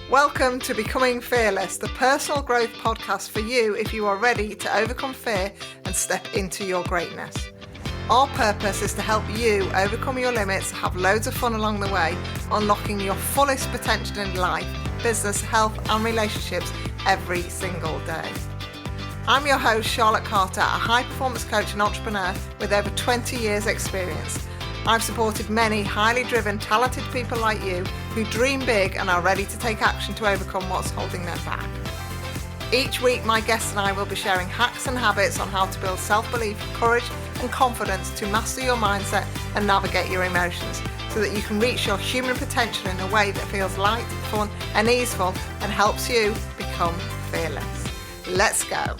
Welcome to Becoming Fearless, the personal growth podcast for you if you are ready to overcome fear and step into your greatness. Our purpose is to help you overcome your limits, have loads of fun along the way, unlocking your fullest potential in life, business, health and relationships every single day. I'm your host, Charlotte Carter, a high-performance coach and entrepreneur with over 20 years' experience. I've supported many highly driven, talented people like you who dream big and are ready to take action to overcome what's holding them back. Each week, my guests and I will be sharing hacks and habits on how to build self-belief, courage and confidence to master your mindset and navigate your emotions so that you can reach your human potential in a way that feels light, fun and easeful and helps you become fearless. Let's go.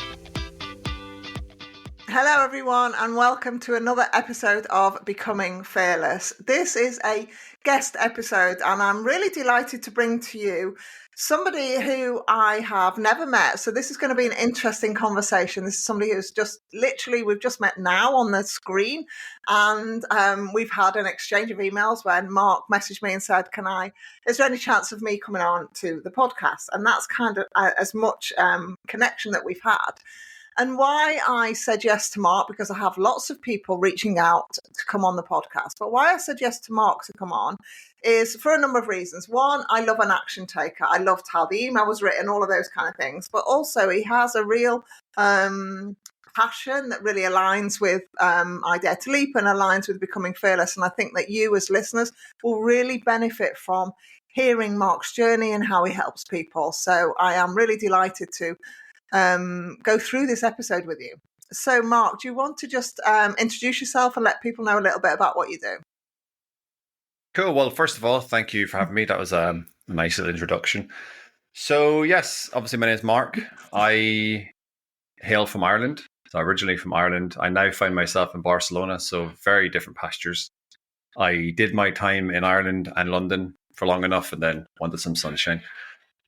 Hello everyone and welcome to another episode of Becoming Fearless. This is a guest episode and I'm really delighted to bring to you somebody who I have never met. So this is going to be an interesting conversation. This is somebody who's we've just met now on the screen and we've had an exchange of emails when Mark messaged me and said, is there any chance of me coming on to the podcast? And that's kind of as much connection that we've had. And why I said yes to Mark, because I have lots of people reaching out to come on the podcast. But why I said yes to Mark to come on is for a number of reasons. One, I love an action taker. I loved how the email was written, all of those kind of things. But also he has a real passion that really aligns with I Dare to Leap and aligns with Becoming Fearless. And I think that you as listeners will really benefit from hearing Mark's journey and how he helps people. So I am really delighted to go through this episode with you. So Mark, do you want to just introduce yourself and let people know a little bit about what you do? Cool. Well, first of all, thank you for having me. That was a nice little introduction. So yes, obviously my name is Mark. I hail from Ireland. So originally from Ireland. I now find myself in Barcelona, so very different pastures. I did my time in Ireland and London for long enough and then wanted some sunshine.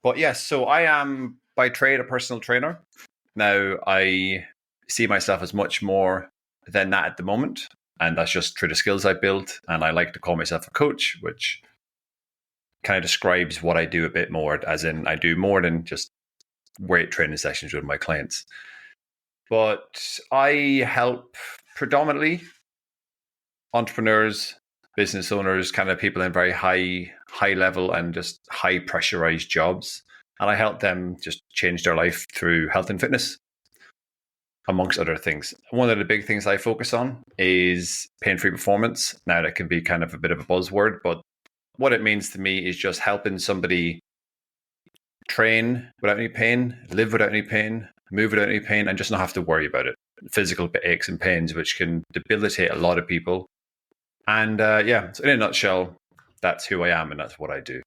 But yes, so I am by trade a personal trainer. Now I see myself as much more than that at the moment. And that's just through the skills I built. And I like to call myself a coach, which kind of describes what I do a bit more, as in I do more than just weight training sessions with my clients. But I help predominantly entrepreneurs, business owners, kind of people in very high level and just high pressurized jobs. And I help them just change their life through health and fitness, amongst other things. One of the big things I focus on is pain-free performance. Now, that can be kind of a bit of a buzzword, but what it means to me is just helping somebody train without any pain, live without any pain, move without any pain, and just not have to worry about it. Physical aches and pains, which can debilitate a lot of people. And so in a nutshell, that's who I am and that's what I do.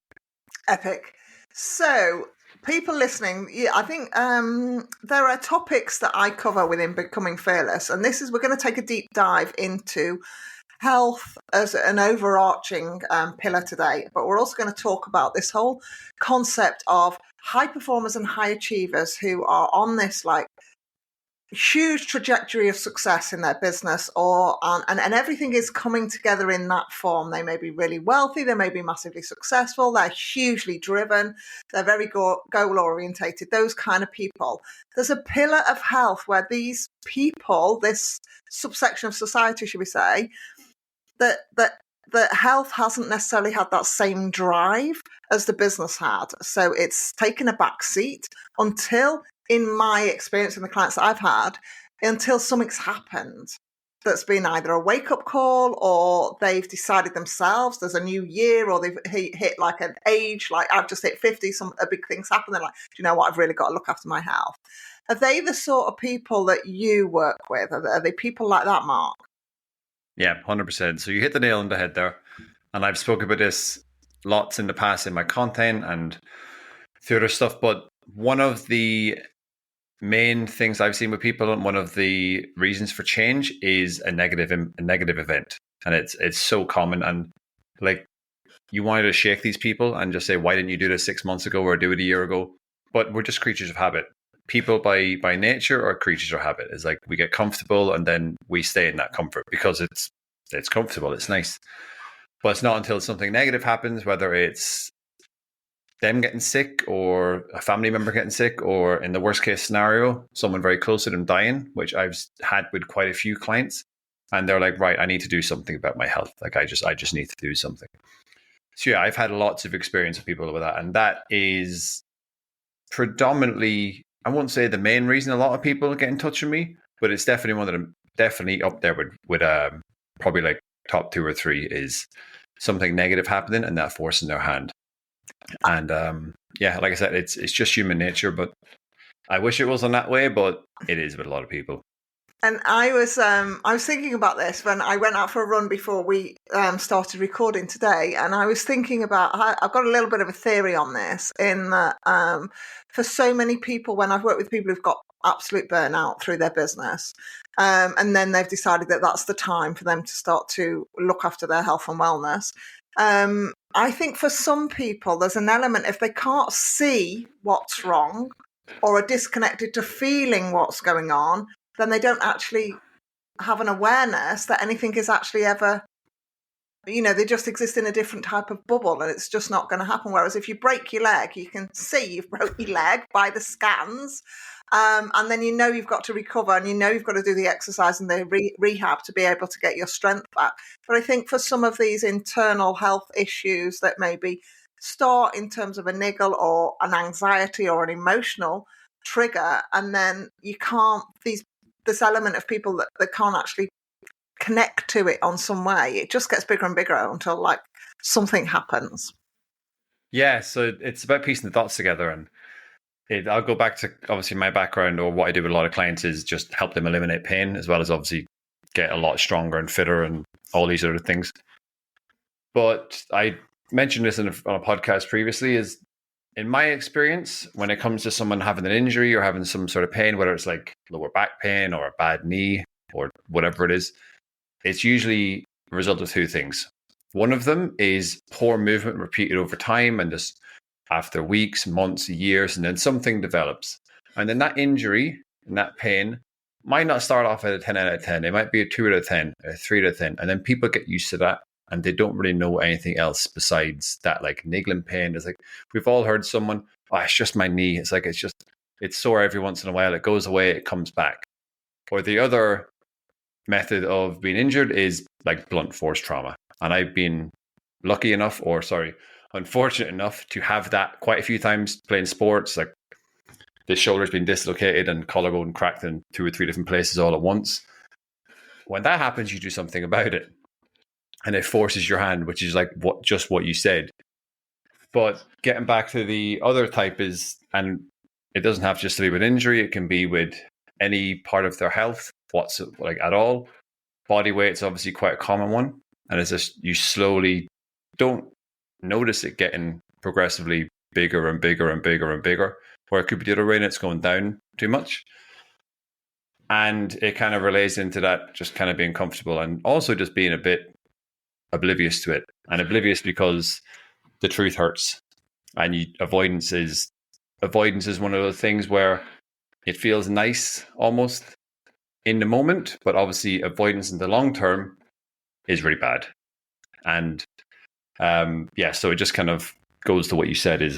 Epic. So people listening, I think there are topics that I cover within Becoming Fearless. And we're going to take a deep dive into health as an overarching pillar today. But we're also going to talk about this whole concept of high performers and high achievers who are on this huge trajectory of success in their business and everything is coming together in that form. They may be really wealthy, they may be massively successful, they're hugely driven, they're very goal orientated, those kind of people. There's a pillar of health where these people, this subsection of society, should we say, that health hasn't necessarily had that same drive as the business had. So it's taken a back seat until, in my experience and the clients that I've had, until something's happened that's been either a wake-up call or they've decided themselves there's a new year or they've hit like an age, like I've just hit 50, a big thing's happened. They're like, do you know what? I've really got to look after my health. Are they the sort of people that you work with? Are they people like that, Mark? Yeah, 100%. So you hit the nail on the head there. And I've spoken about this lots in the past in my content and through other stuff. But one of the main things I've seen with people and one of the reasons for change is a negative event. And it's so common. And like you wanted to shake these people and just say, why didn't you do this 6 months ago or do it a year ago? But we're just creatures of habit. People by nature are creatures of habit. It's like we get comfortable and then we stay in that comfort because it's comfortable, it's nice. But it's not until something negative happens, whether it's them getting sick or a family member getting sick, or in the worst case scenario, someone very close to them dying, which I've had with quite a few clients. And they're like, right, I need to do something about my health. Like I just need to do something. So yeah, I've had lots of experience with people with that. And that is predominantly, I won't say the main reason a lot of people get in touch with me, but it's definitely one of them, definitely up there with probably like top 2 or 3 is something negative happening and that forcing their hand. And yeah, like I said, it's just human nature, but I wish it wasn't that way, but it is with a lot of people. And I was thinking about this when I went out for a run before we started recording today, and I was thinking about I've got a little bit of a theory on this in that for so many people, when I've worked with people who've got absolute burnout through their business, and then they've decided that that's the time for them to start to look after their health and wellness. I think for some people, there's an element, if they can't see what's wrong or are disconnected to feeling what's going on, then they don't actually have an awareness that anything is actually ever, they just exist in a different type of bubble and it's just not going to happen. Whereas if you break your leg, you can see you've broke your leg by the scans. And then you've got to recover and you've got to do the exercise and the rehab to be able to get your strength back. But I think for some of these internal health issues that maybe start in terms of a niggle or an anxiety or an emotional trigger, and then you can't, this element of people that can't actually connect to it on some way, it just gets bigger and bigger until like something happens. Yeah, so it's about piecing the dots together. And I'll go back to obviously my background, or what I do with a lot of clients is just help them eliminate pain, as well as obviously get a lot stronger and fitter and all these other things. But I mentioned this on a podcast previously, is in my experience, when it comes to someone having an injury or having some sort of pain, whether it's like lower back pain or a bad knee or whatever it is, it's usually a result of 2 things. One of them is poor movement repeated over time and just after weeks, months, years, and then something develops. And then that injury and that pain might not start off at a 10 out of 10. It might be a 2 out of 10, a 3 out of 10. And then people get used to that and they don't really know anything else besides that, like niggling pain. It's like, we've all heard someone, oh, it's just my knee. It's like, it's sore every once in a while. It goes away, it comes back. Or the other method of being injured is like blunt force trauma. And I've been unfortunate enough to have that quite a few times playing sports. Like the shoulder's been dislocated and collarbone cracked in 2 or 3 different places all at once. When that happens, you do something about it. And it forces your hand, which is like what you said. But getting back to the other type is, and it doesn't have just to be with injury, it can be with any part of their health, at all. Body weight's obviously quite a common one. And it's just, you slowly don't notice it getting progressively bigger and bigger and bigger and bigger, where it could be the other way and it's going down too much. And it kind of relates into that, just kind of being comfortable and also just being a bit oblivious to it. And oblivious because the truth hurts. And avoidance is one of those things where it feels nice almost in the moment, but obviously avoidance in the long term is really bad. And so it just kind of goes to what you said, is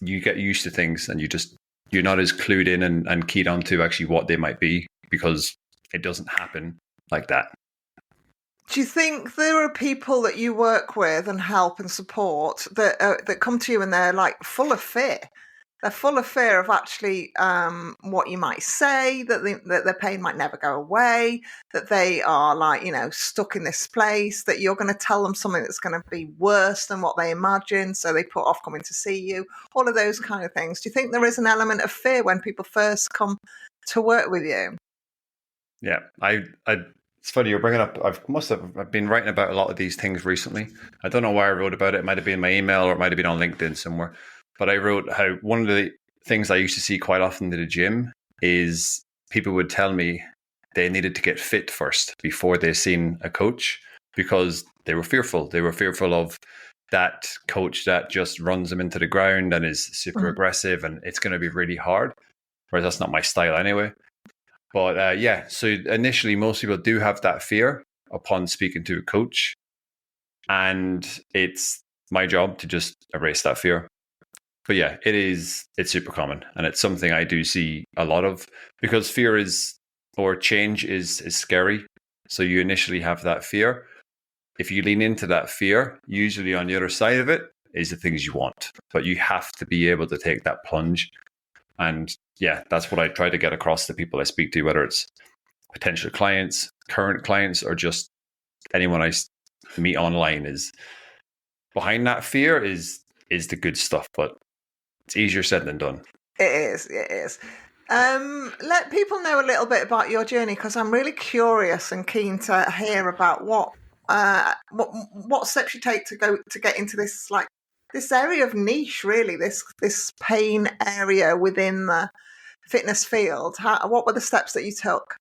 you get used to things and you're not as clued in and keyed on to actually what they might be, because it doesn't happen like that. Do you think there are people that you work with and help and support that come to you and they're like full of fear? They're full of fear of actually what you might say, that their pain might never go away, that they are stuck in this place, that you're going to tell them something that's going to be worse than what they imagine, so they put off coming to see you, all of those kind of things. Do you think there is an element of fear when people first come to work with you? Yeah, it's funny you're bringing up. I've been writing about a lot of these things recently. I don't know why I wrote about it. It might have been my email or it might have been on LinkedIn somewhere. But I wrote how one of the things I used to see quite often at the gym is people would tell me they needed to get fit first before they seen a coach, because they were fearful. They were fearful of that coach that just runs them into the ground and is super aggressive and it's going to be really hard. Whereas that's not my style anyway. But so initially most people do have that fear upon speaking to a coach. And it's my job to just erase that fear. But yeah, it's super common, and it's something I do see a lot of, because fear is, or change is scary. So you initially have that fear. If you lean into that fear, usually on the other side of it is the things you want, but you have to be able to take that plunge. And yeah, that's what I try to get across to people I speak to, whether it's potential clients, current clients, or just anyone I meet online. Is behind that fear is the good stuff, but it's easier said than done. It is. It is. Let people know a little bit about your journey, because I'm really curious and keen to hear about what steps you take to get into this, like, this area of niche, really, this pain area within the fitness field. What were the steps that you took?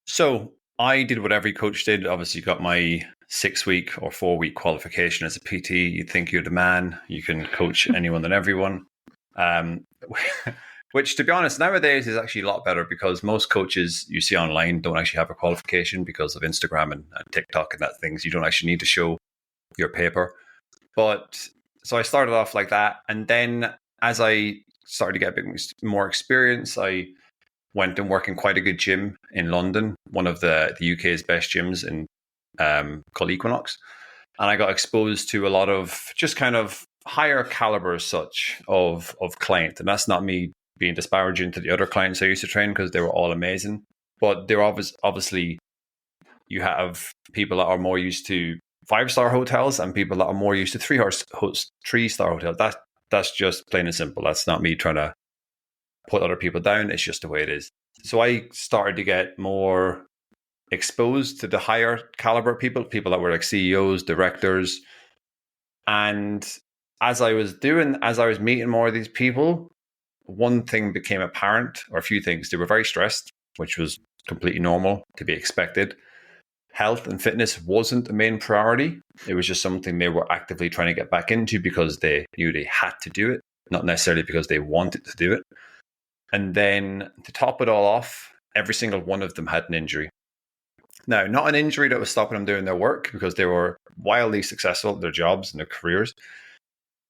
So I did what every coach did. Obviously, got my 6-week or 4-week qualification as a PT. You'd think you're the man. You can coach anyone and everyone. Which, to be honest, nowadays is actually a lot better, because most coaches you see online don't actually have a qualification because of Instagram and TikTok and that things. You don't actually need to show your paper. But so I started off like that. And then as I started to get a bit more experience, I went and worked in quite a good gym in London, one of the UK's best gyms, in called Equinox. And I got exposed to a lot of just kind of higher caliber as such of client. And that's not me being disparaging to the other clients I used to train, because they were all amazing. But they're obviously, you have people that are more used to 5-star hotels and people that are more used to 3-star hotels. That's just plain and simple. That's not me trying to put other people down. It's just the way it is. So I started to get more exposed to the higher caliber people that were like CEOs, directors. And as I was meeting more of these people, one thing became apparent, or a few things. They were very stressed, which was completely normal, to be expected. Health and fitness wasn't the main priority. It was just something they were actively trying to get back into because they knew they had to do it, not necessarily because they wanted to do it. And then to top it all off, every single one of them had an injury. Now, not an injury that was stopping them doing their work, because they were wildly successful at their jobs and their careers,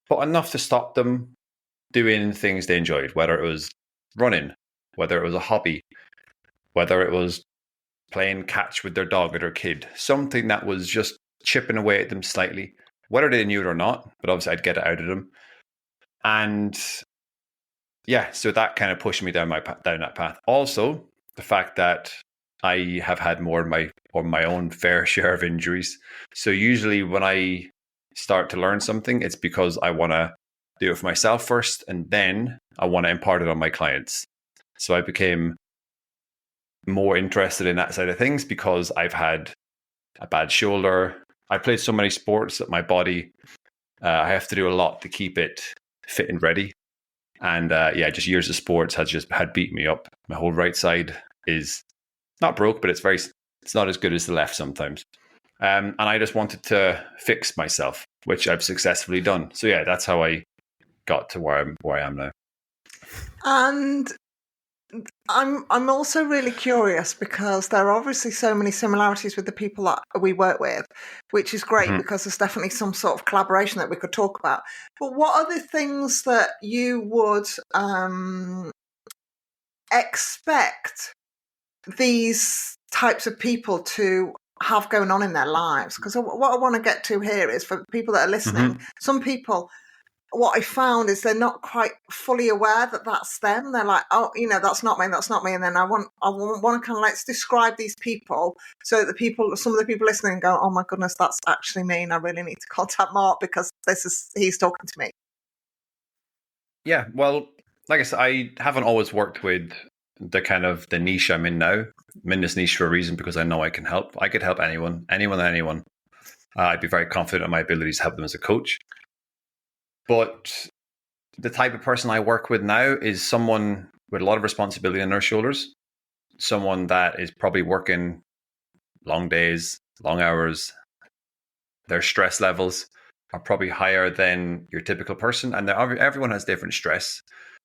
but enough to stop them doing things they enjoyed, whether it was running, whether it was a hobby, whether it was playing catch with their dog or their kid, something that was just chipping away at them slightly, whether they knew it or not, but obviously I'd get it out of them. And yeah, so that kind of pushed me down that path. Also, the fact that I have had more of my own fair share of injuries. So usually when I start to learn something, it's because I want to do it for myself first, and then I want to impart it on my clients. So I became more interested in that side of things because I've had a bad shoulder. I played so many sports that my body, I have to do a lot to keep it fit and ready. And just years of sports had beat me up. My whole right side is not broke, but it's not as good as the left sometimes. And I just wanted to fix myself, which I've successfully done. So yeah, that's how I got to where I am now. And I'm also really curious, because there are obviously so many similarities with the people that we work with, which is great, because there's definitely some sort of collaboration that we could talk about. But what are the things that you would expect these types of people to have going on in their lives? Because what I want to get to here is, for people that are listening, some people, what I found is they're not quite fully aware that that's them. They're like, oh, that's not me. And then I want to kind of, let's describe these people, so that some of the people listening go, oh my goodness, that's actually me, and I really need to contact Mark, because he's talking to me. Yeah, well, like I said, I haven't always worked with the niche I'm in now. I'm in this niche for a reason, because I know I can help. I could help anyone. I'd be very confident in my abilities to help them as a coach. But the type of person I work with now is someone with a lot of responsibility on their shoulders, someone that is probably working long days, long hours. Their stress levels are probably higher than your typical person. And everyone has different stress,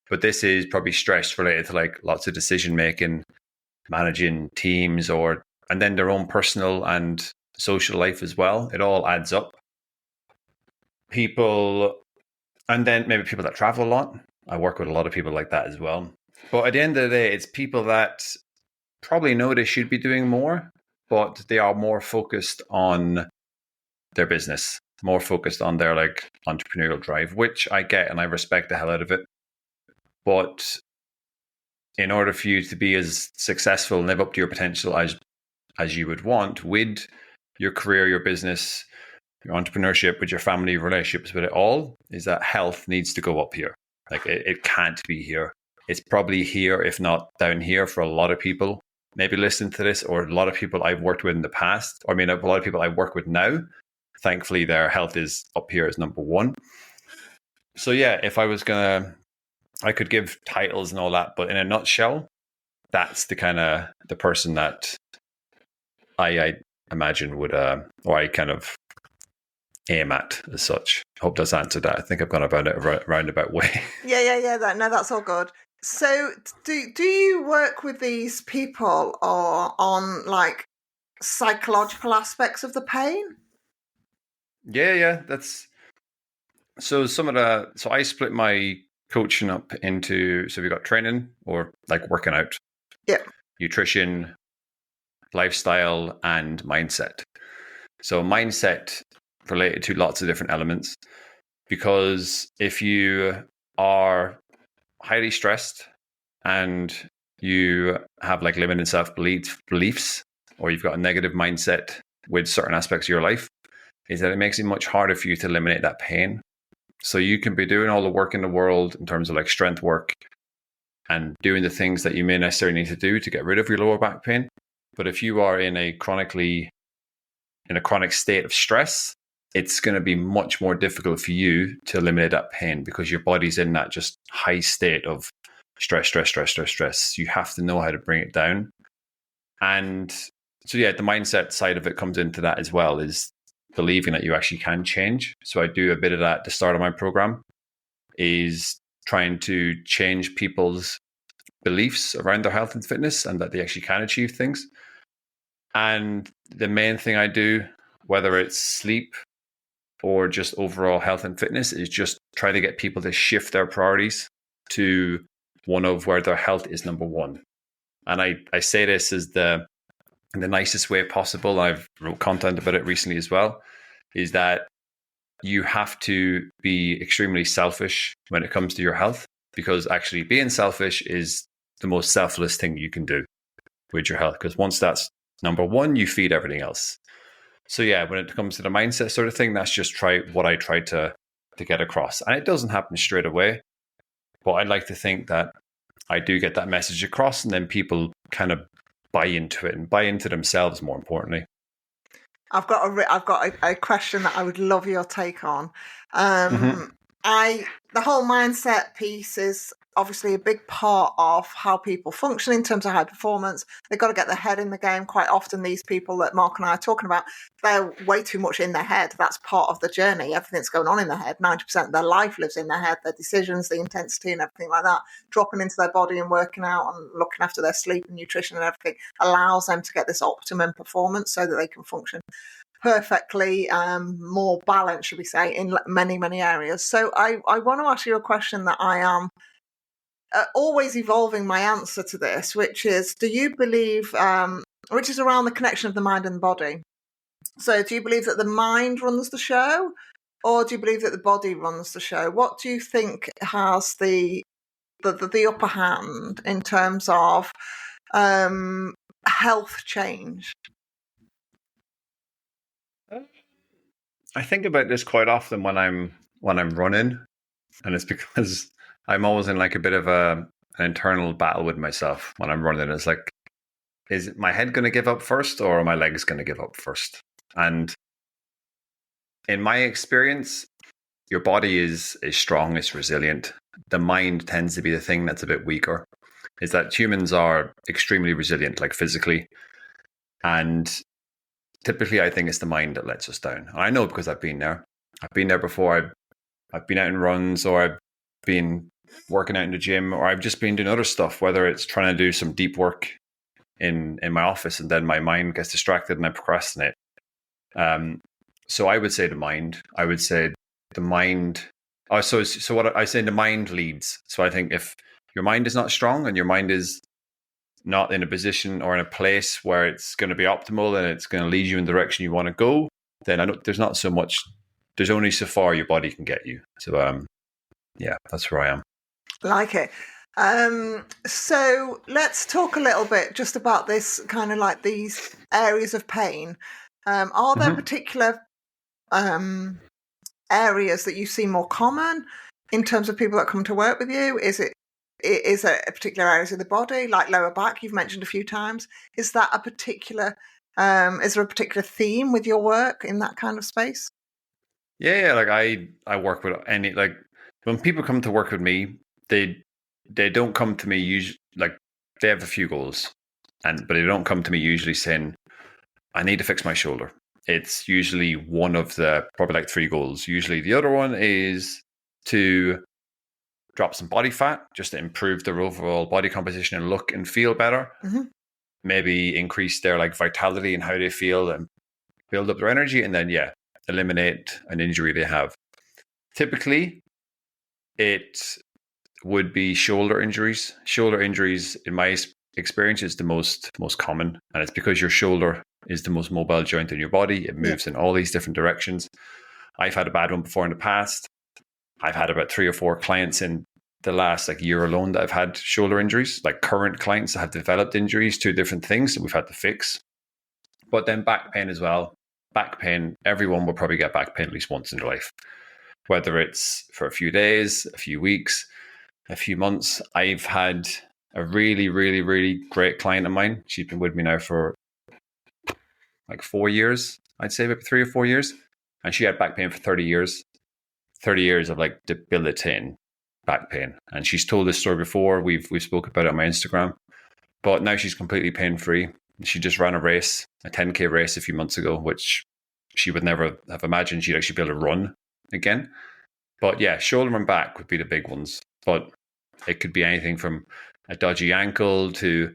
but this is probably stress related to like lots of decision making, managing teams, and then their own personal and social life as well. It all adds up. People, and then maybe people that travel a lot. I work with a lot of people like that as well. But at the end of the day, it's people that probably know they should be doing more, but they are more focused on their business, more focused on their like entrepreneurial drive, which I get and I respect the hell out of it. But in order for you to be as successful and live up to your potential as you would want with your career, your business, your entrepreneurship, with your family, relationships, with it all, is that health needs to go up here. Like it can't be here. It's probably here, if not down here, for a lot of people maybe listening to this, or a lot of people I've worked with in the past, or I mean, a lot of people I work with now. Thankfully, their health is up here as number one. So yeah, if I was gonna, I could give titles and all that, but in a nutshell, that's the kind of the person that I imagine would, or I kind of aim at as such. Hope that's answered that. I think I've gone about it a roundabout way. Yeah. That's all good. So, do you work with these people or on like psychological aspects of the pain? Yeah. That's so some of the. So I split my coaching up into. So we got training or like working out, Yeah, nutrition, lifestyle, and mindset. So mindset related to lots of different elements, because if you are highly stressed and you have like limited beliefs, or you've got a negative mindset with certain aspects of your life, is that it makes it much harder for you to eliminate that pain. So you can be doing all the work in the world in terms of like strength work and doing the things that you may necessarily need to do to get rid of your lower back pain. But if you are in a chronic state of stress, it's going to be much more difficult for you to eliminate that pain, because your body's in that just high state of stress. You have to know how to bring it down. And so, yeah, the mindset side of it comes into that as well, is believing that you actually can change. So I do a bit of that at the start of my program, is trying to change people's beliefs around their health and fitness, and that they actually can achieve things. And the main thing I do, whether it's sleep or just overall health and fitness, is just try to get people to shift their priorities to one of where their health is number one. And I say this as in the nicest way possible. I've wrote content about it recently as well, is that you have to be extremely selfish when it comes to your health, because actually being selfish is the most selfless thing you can do with your health, because once that's number one, you feed everything else. So yeah, when it comes to the mindset sort of thing, that's just what I try to get across. And it doesn't happen straight away, but I'd like to think that I do get that message across, and then people kind of buy into it and buy into themselves, more importantly. I've got a question that I would love your take on. The whole mindset piece is obviously a big part of how people function in terms of high performance. They've got to get their head in the game. Quite often, these people that Mark and I are talking about, they're way too much in their head. That's part of the journey. Everything's going on in their head. 90% of their life lives in their head, their decisions, the intensity and everything like that. Dropping into their body and working out and looking after their sleep and nutrition and everything allows them to get this optimum performance so that they can function perfectly, more balanced, should we say, in many areas. So I want to ask you a question that I am always evolving my answer to this, which is, do you believe, which is around the connection of the mind and the body. So do you believe that the mind runs the show, or do you believe that the body runs the show? What do you think has the upper hand in terms of health change? I think about this quite often when I'm running, and it's because I'm always in like a bit of an internal battle with myself when I'm running. It's like, is my head going to give up first, or are my legs going to give up first? And in my experience, your body is strong, it's resilient. The mind tends to be the thing that's a bit weaker. Is that humans are extremely resilient, like physically, and typically I think it's the mind that lets us down. And I know, because I've been there. I've been there before. I've been out in runs, or I've been working out in the gym, or I've just been doing other stuff, whether it's trying to do some deep work in my office, and then my mind gets distracted and I procrastinate. So I would say the mind. I would say the mind. Oh, so what I say, the mind leads. So I think if your mind is not strong and your mind is not in a position or in a place where it's going to be optimal and it's going to lead you in the direction you want to go, then there's not so much. There's only so far your body can get you. So yeah, that's where I am. Like it. So let's talk a little bit just about this kind of like these areas of pain. Are there particular areas that you see more common in terms of people that come to work with you? Is it a particular areas of the body, like lower back, you've mentioned a few times? Is that a particular, is there a particular theme with your work in that kind of space? Yeah, like I work with any, like when people come to work with me, they don't come to me usually, like they have a few goals, but they don't come to me usually saying, I need to fix my shoulder. It's usually one of the probably like 3 goals. Usually the other one is to drop some body fat just to improve their overall body composition and look and feel better. Maybe increase their like vitality and how they feel and build up their energy, and then eliminate an injury they have. Typically, it would be shoulder injuries. Shoulder injuries, in my experience, is the most common, and it's because your shoulder is the most mobile joint in your body. It moves in all these different directions. I've had a bad one before in the past. I've had about 3 or 4 clients in the last year alone that I've had shoulder injuries, like current clients that have developed injuries to different things that we've had to fix. But then back pain as well. Back pain, everyone will probably get back pain at least once in their life, whether it's for a few days, a few weeks, a few months. I've had a really, really, really great client of mine. She's been with me now for like 4 years, I'd say maybe 3 or 4 years. And she had back pain for 30 years. 30 years of like debilitating back pain. And she's told this story before. We've spoke about it on my Instagram. But now she's completely pain-free. She just ran a race, a 10K race a few months ago, which she would never have imagined she'd actually be able to run again. But yeah, shoulder and back would be the big ones. But it could be anything from a dodgy ankle to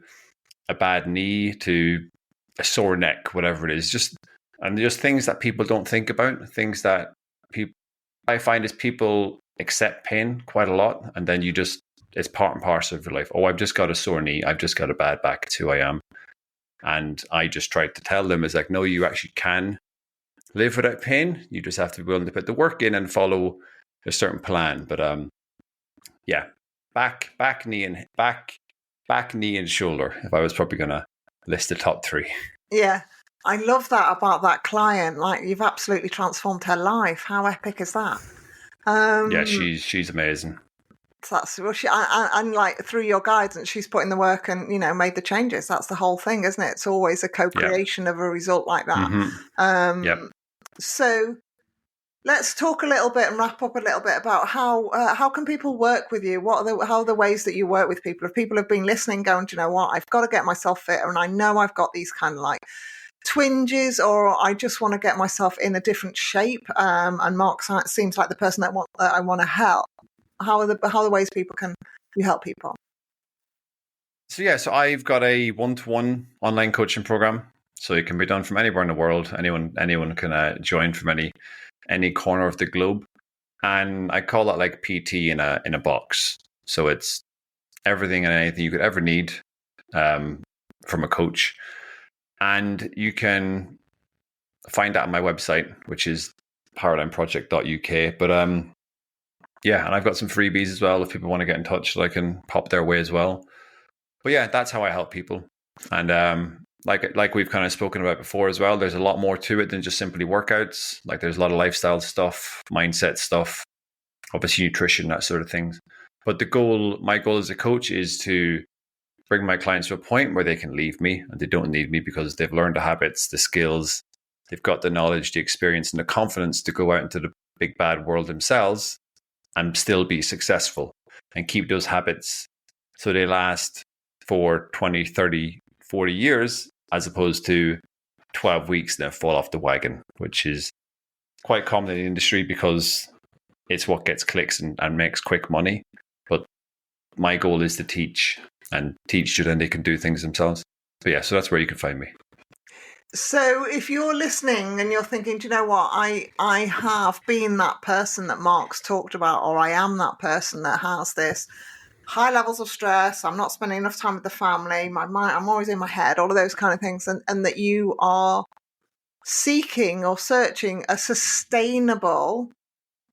a bad knee to a sore neck, whatever it is. Just things that people don't think about, things that I find is people accept pain quite a lot, and then it's part and parcel of your life. Oh, I've just got a sore knee. I've just got a bad back. It's who I am. And I just tried to tell them is like, no, you actually can live without pain. You just have to be willing to put the work in and follow a certain plan. But yeah, back, knee, and shoulder. If I was probably going to list the top 3. Yeah. I love that about that client. Like, you've absolutely transformed her life. How epic is that? Yeah, she's amazing. That's and like through your guidance, she's put in the work and made the changes. That's the whole thing, isn't it? It's always a co-creation of a result like that. So let's talk a little bit and wrap up a little bit about how can people work with you? How are the ways that you work with people? If people have been listening, going, do you know what? I've got to get myself fitter, and I know I've got these kind of like twinges, or I just want to get myself in a different shape. And Mark seems like the person that I want to help. How are the ways people can you help people? So I've got a 1-to-1 online coaching program. So it can be done from anywhere in the world. Anyone can join from any corner of the globe, and I call that like PT in a box. So it's everything and anything you could ever need from a coach. And you can find that on my website, which is paradigmproject.uk. But and I've got some freebies as well if people want to get in touch, so I can pop their way as well. But yeah, that's how I help people. And like we've kind of spoken about before as well, there's a lot more to it than just simply workouts. Like there's a lot of lifestyle stuff, mindset stuff, obviously nutrition, that sort of things. But my goal as a coach is to bring my clients to a point where they can leave me and they don't need me because they've learned the habits, the skills, they've got the knowledge, the experience, and the confidence to go out into the big bad world themselves and still be successful and keep those habits so they last for 20, 30, 40 years, as opposed to 12 weeks and then fall off the wagon, which is quite common in the industry because it's what gets clicks and makes quick money. But my goal is to teach you, then they can do things themselves. So that's where you can find me. So if you're listening and you're thinking, do you know what, I have been that person that Mark's talked about, or I am that person that has this high levels of stress, I'm not spending enough time with the family, my mind, I'm always in my head, all of those kind of things, and that you are seeking or searching a sustainable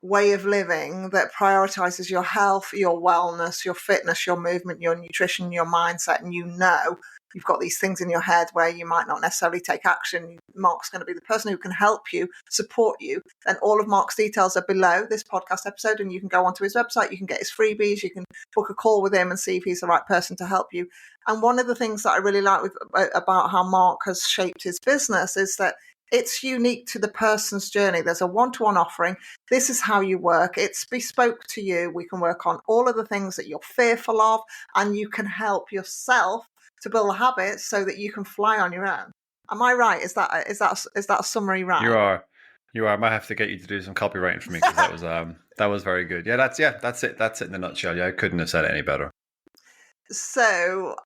way of living that prioritizes your health, your wellness, your fitness, your movement, your nutrition, your mindset, and you've got these things in your head where you might not necessarily take action. Mark's going to be the person who can help you, support you. And all of Mark's details are below this podcast episode, and you can go onto his website, you can get his freebies, you can book a call with him and see if he's the right person to help you. And one of the things that I really like about how Mark has shaped his business is that it's unique to the person's journey. There's a one-to-one offering. This is how you work. It's bespoke to you. We can work on all of the things that you're fearful of, and you can help yourself to build a habit so that you can fly on your own. Am I right? Is that a summary right? You are. I might have to get you to do some copywriting for me, because that was very good. Yeah, that's it. That's it in a nutshell. Yeah, I couldn't have said it any better. So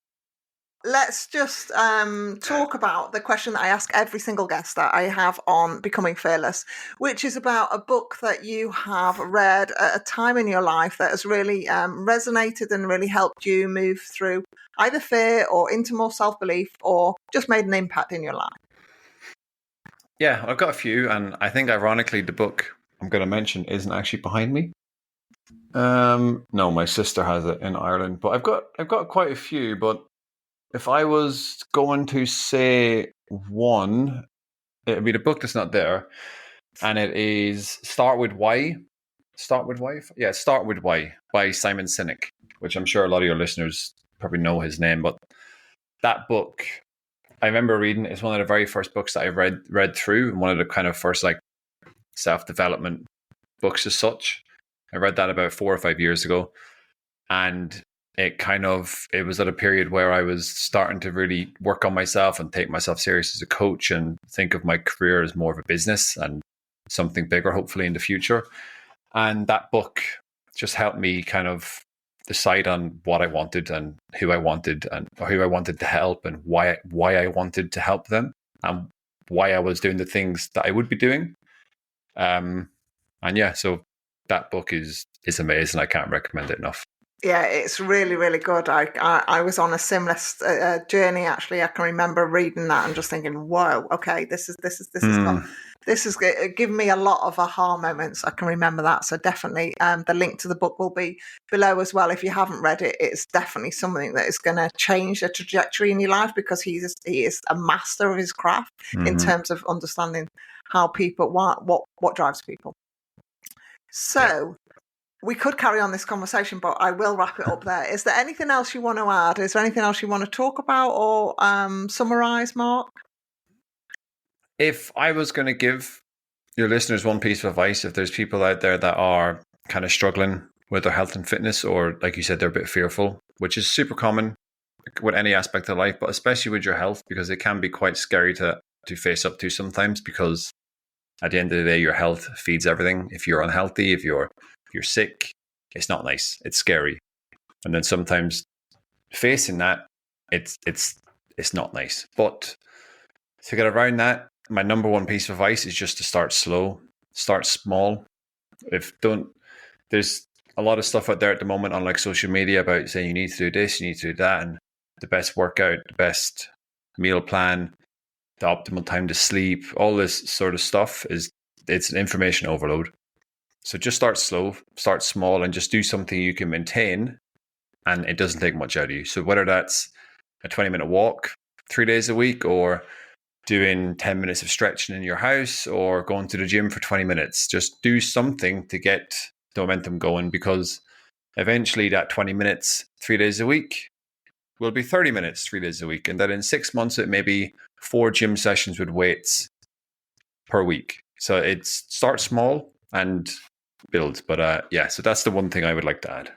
let's just talk about the question that I ask every single guest that I have on Becoming Fearless, which is about a book that you have read at a time in your life that has really resonated and really helped you move through either fear or into more self-belief, or just made an impact in your life. Yeah, I've got a few, and I think ironically the book I'm going to mention isn't actually behind me. No, my sister has it in Ireland, but I've got quite a few. But if I was going to say one, it would be the book that's not there, and it is Start With Why. Start With Why? Yeah, Start With Why by Simon Sinek, which I'm sure a lot of your listeners probably know his name. But that book, I remember reading, it's one of the very first books that I read through, and one of the kind of first like self-development books as such. I read that about 4 or 5 years ago, and it was at a period where I was starting to really work on myself and take myself serious as a coach, and think of my career as more of a business and something bigger, hopefully in the future. And that book just helped me kind of decide on what I wanted and who I wanted, and who I wanted to help, and why I wanted to help them, and why I was doing the things that I would be doing. And yeah, so that book is amazing. I can't recommend it enough. Yeah, it's really, really good. I was on a similar journey, actually. I can remember reading that and just thinking, "Whoa, okay, this is giving me a lot of aha moments." I can remember that. So definitely, the link to the book will be below as well. If you haven't read it, it's definitely something that is going to change the trajectory in your life, because he is a master of his craft in terms of understanding how people what drives people. So. We could carry on this conversation, but I will wrap it up there. Is there anything else you want to add? Is there anything else you want to talk about or summarise, Mark? If I was going to give your listeners one piece of advice, if there's people out there that are kind of struggling with their health and fitness, or like you said, they're a bit fearful, which is super common with any aspect of life, but especially with your health, because it can be quite scary to face up to sometimes, because at the end of the day, your health feeds everything. If you're unhealthy, if you're sick, it's not nice. It's scary. And then sometimes facing that, it's not nice. But to get around that, my number one piece of advice is just to start slow, start small. There's a lot of stuff out there at the moment on like social media about saying you need to do this, you need to do that, and the best workout, the best meal plan, the optimal time to sleep, all this sort of stuff it's an information overload. So just start slow, start small, and just do something you can maintain, and it doesn't take much out of you. So whether that's a 20-minute walk 3 days a week, or doing 10 minutes of stretching in your house, or going to the gym for 20 minutes, just do something to get the momentum going, because eventually that 20 minutes 3 days a week will be 30 minutes 3 days a week. And then in 6 months, it may be 4 gym sessions with weights per week. So it's start small and build. But yeah, so that's the one thing I would like to add.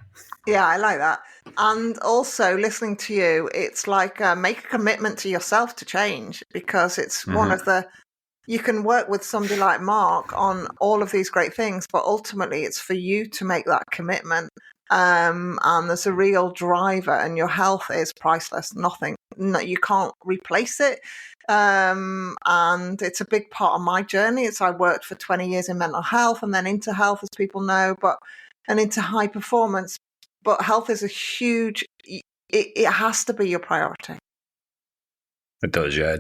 Yeah, I like that. And also listening to you, it's like make a commitment to yourself to change, because it's one of you can work with somebody like Mark on all of these great things, but ultimately it's for you to make that commitment and there's a real driver, and your health is priceless. Nothing, no, you can't replace it. And it's a big part of my journey. I worked for 20 years in mental health and then into health, as people know, and into high performance. But health is a huge, it has to be your priority. It does, yeah.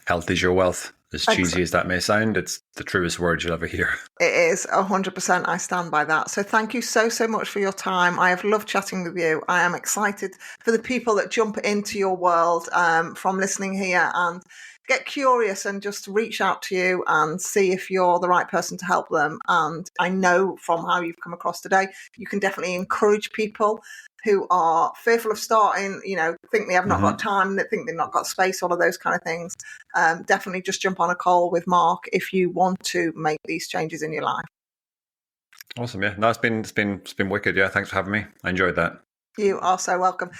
Health is your wealth. As cheesy as that may sound, it's the truest word you'll ever hear. It is 100%. I stand by that. So thank you so much for your time. I have loved chatting with you. I am excited for the people that jump into your world from listening here and get curious and just reach out to you and see if you're the right person to help them. And I know from how you've come across today, you can definitely encourage people who are fearful of starting, think they have not got time, they think they've not got space, all of those kind of things. Definitely just jump on a call with Mark if you want to make these changes in your life. Awesome, yeah. No, it's been wicked. Yeah, thanks for having me. I enjoyed that. You are so welcome.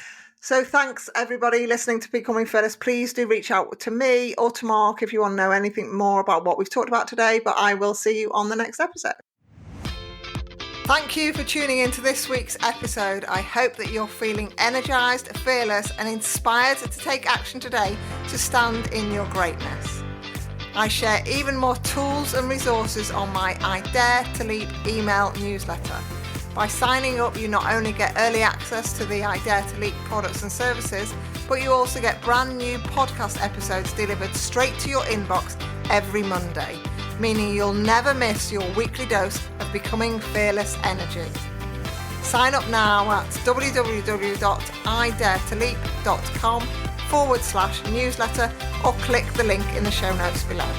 So thanks everybody listening to Becoming Fearless. Please do reach out to me or to Mark if you want to know anything more about what we've talked about today, but I will see you on the next episode. Thank you for tuning into this week's episode. I hope that you're feeling energized, fearless, and inspired to take action today to stand in your greatness. I share even more tools and resources on my I Dare to Leap email newsletter. By signing up, you not only get early access to the I Dare to Leap products and services, but you also get brand new podcast episodes delivered straight to your inbox every Monday, meaning you'll never miss your weekly dose of Becoming Fearless energy. Sign up now at www.idaretoleap.com/newsletter or click the link in the show notes below.